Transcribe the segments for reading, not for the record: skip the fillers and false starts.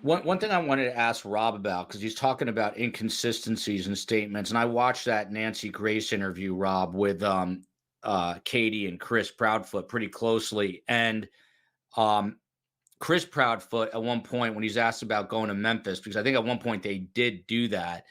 One thing I wanted to ask Rob about, because he's talking about inconsistencies in statements, and I watched that Nancy Grace interview, Rob, with Katie and Chris Proudfoot pretty closely. And um Chris Proudfoot at one point, when he's asked about going to Memphis, because I think at one point they did do that,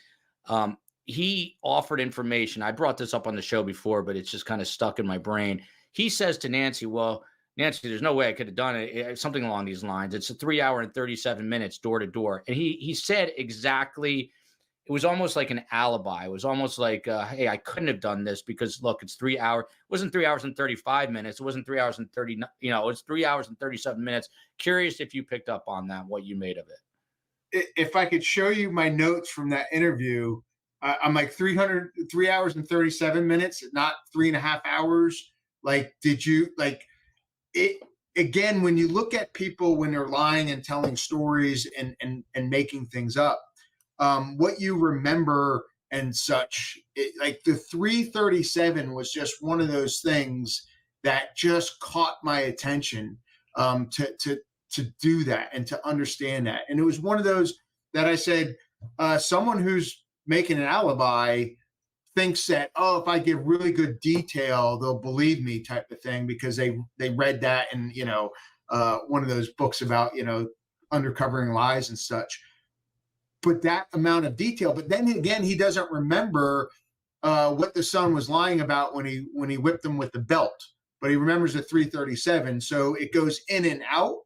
um, he offered information. I brought this up on the show before, but it's just kind of stuck in my brain. He says to Nancy, "Well, Nancy, there's no way I could have done it. Something along these lines. It's a 3 hour and 37 minutes door to door." And he said exactly. It was almost like an alibi. It was almost like, "Hey, I couldn't have done this because look, it's 3 hours. It wasn't 3 hours and 35 minutes. It wasn't 3 hours and 30. It's 3 hours and 37 minutes." Curious if you picked up on that, what you made of it. If I could show you my notes from that interview, I'm like 3 hours and 37 minutes, not 3.5 hours. Like, did you like it? Again, when you look at people when they're lying and telling stories and making things up, what you remember and such, like the 337 was just one of those things that just caught my attention, to do that and to understand that. And it was one of those that I said, someone who's making an alibi thinks that, oh, if I give really good detail, they'll believe me, type of thing, because they read that in, one of those books about, undercovering lies and such. But that amount of detail, but then again, he doesn't remember what the son was lying about when he whipped him with the belt, but he remembers the 337. So it goes in and out.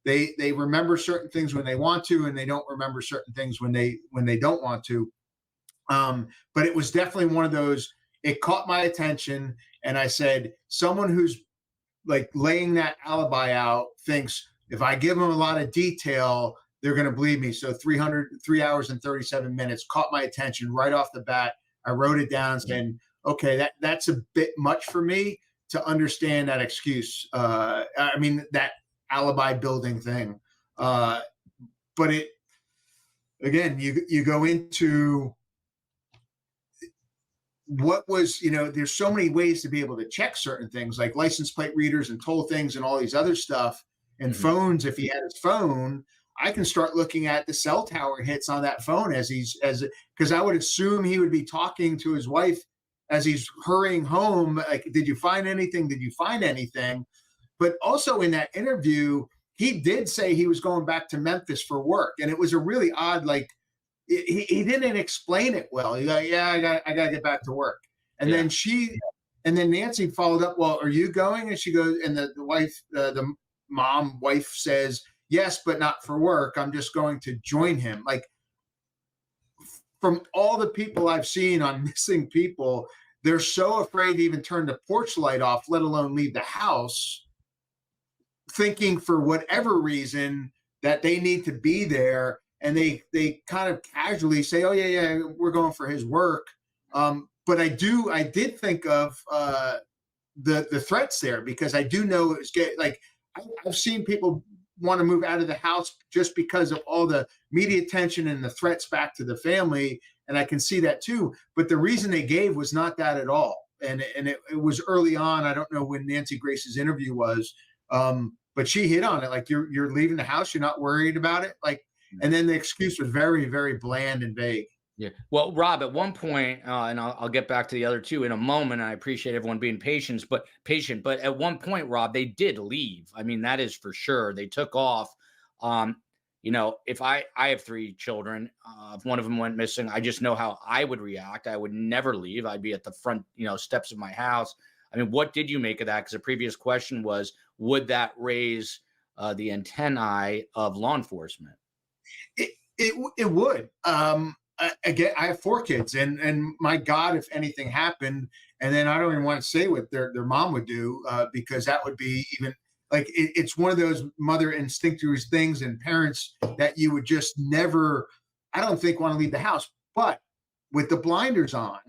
They remember certain things when they want to, and they don't remember certain things when they don't want to. But it was definitely one of those. It caught my attention, and I said, someone who's like laying that alibi out thinks if I give them a lot of detail, they're going to believe me. So 3 hours and 37 minutes caught my attention right off the bat. I wrote it down saying, okay, that's a bit much for me to understand that excuse. That alibi building thing. But it, again, you go into what was, there's so many ways to be able to check certain things like license plate readers and toll things and all these other stuff and phones. If he had his phone, I can start looking at the cell tower hits on that phone because I would assume he would be talking to his wife as he's hurrying home. Like, did you find anything? Did you find anything? But also in that interview, he did say he was going back to Memphis for work. And it was a really odd, like, he didn't explain it well. He's like, yeah, I got to get back to work. And then Nancy followed up, well, are you going? And she goes, and the wife, the wife says, yes, but not for work. I'm just going to join him. Like, from all the people I've seen on missing people, they're so afraid to even turn the porch light off, let alone leave the house, thinking for whatever reason that they need to be there. And they kind of casually say, oh, yeah, we're going for his work. But I did think of the threats there, because I do know it's like I've seen people want to move out of the house just because of all the media attention and the threats back to the family. And I can see that too. But the reason they gave was not that at all. And it was early on. I don't know when Nancy Grace's interview was, but she hit on it. Like, you're leaving the house. You're not worried about it. Like, and then the excuse was very, very bland and vague. Yeah. Well, Rob, at one point, and I'll get back to the other two in a moment. And I appreciate everyone being patient, but at one point, Rob, they did leave. I mean, that is for sure. They took off. If I have three children, if one of them went missing, I just know how I would react. I would never leave. I'd be at the front, steps of my house. I mean, what did you make of that? Because the previous question was, would that raise the antennae of law enforcement? It would. Again, I have 4 kids, and my God, if anything happened, and then I don't even want to say what their mom would do, because that would be even like it's one of those mother instinctual things and parents that you would just never, I don't think, want to leave the house. But with the blinders on,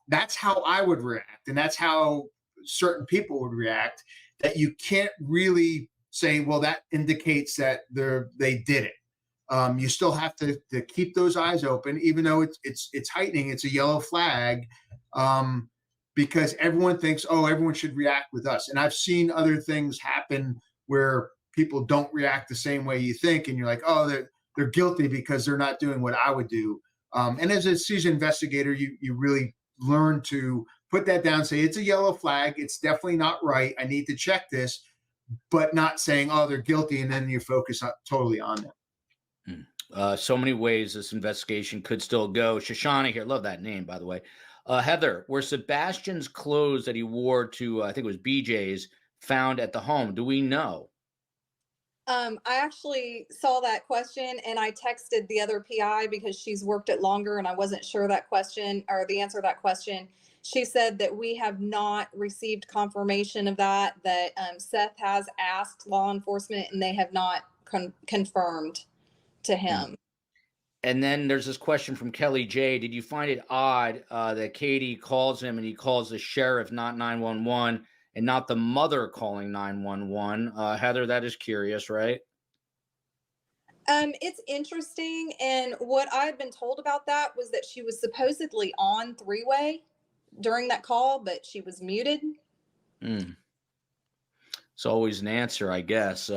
that's how I would react, and that's how certain people would react. That you can't really say, well, that indicates that they did it. You still have to keep those eyes open, even though it's heightening. It's a yellow flag, because everyone thinks, oh, everyone should react with us. And I've seen other things happen where people don't react the same way you think, and you're like, oh, they're guilty because they're not doing what I would do. And as a seasoned investigator, you really learn to put that down, say it's a yellow flag, it's definitely not right, I need to check this, but not saying, oh, they're guilty, and then you focus totally on them. So many ways this investigation could still go. Shoshana here, love that name, by the way. Heather, were Sebastian's clothes that he wore to, I think it was BJ's, found at the home? Do we know? I actually saw that question and I texted the other PI because she's worked it longer and I wasn't sure that question or the answer to that question. She said that we have not received confirmation of that, that Seth has asked law enforcement and they have not confirmed to him. And then there's this question from Kelly J. Did you find it odd that Katie calls him and he calls the sheriff, not 911, and not the mother calling 911? Heather, that is curious, right? It's interesting. And what I had been told about that was that she was supposedly on three-way during that call, but she was muted. It's always an answer, I guess.